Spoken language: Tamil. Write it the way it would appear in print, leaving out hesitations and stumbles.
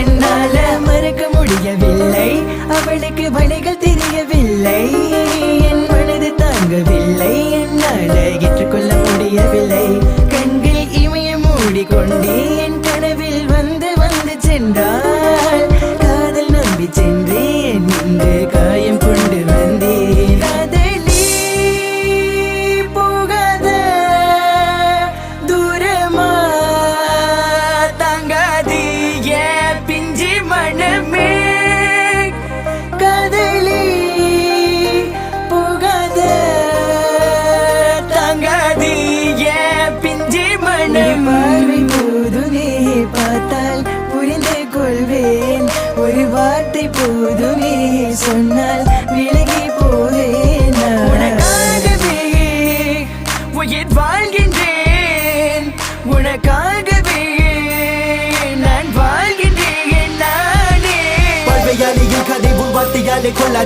என்னால மறக்க முடியவில்லை, அவளுக்கு வழிகள் தெரியவில்லை, என் மனது தாங்கவில்லை, என்னால ஏற்றுக்கொள்ள முடியவில்லை. கண்கள் இமய மூடிக்கொண்டே என் கனவில் வந்து வந்து சென்றாள். காதல் நம்பி சென்றேன், இன்று காயம் கொண்டு வந்தேன். காதலி போகாத தூரமா தாங்காது என் பிஞ்சு மனமே. காதலி போகாத தாங்காது என் பிஞ்சு மனமே. பார்வை போதுமே, பார்த்தால் புரிந்து கொள்வேன், ஒரு வார்த்தை போதுமே, சொன்னால் விலகி போவேன். உனக்காகவே உயிர் வாழ்கின்றேன், உனக்காகவே நான் வாழ்கின்றேன். நானே பார்வையாலே என் கதை உன் வார்த்தையாலே கொள்ளாது.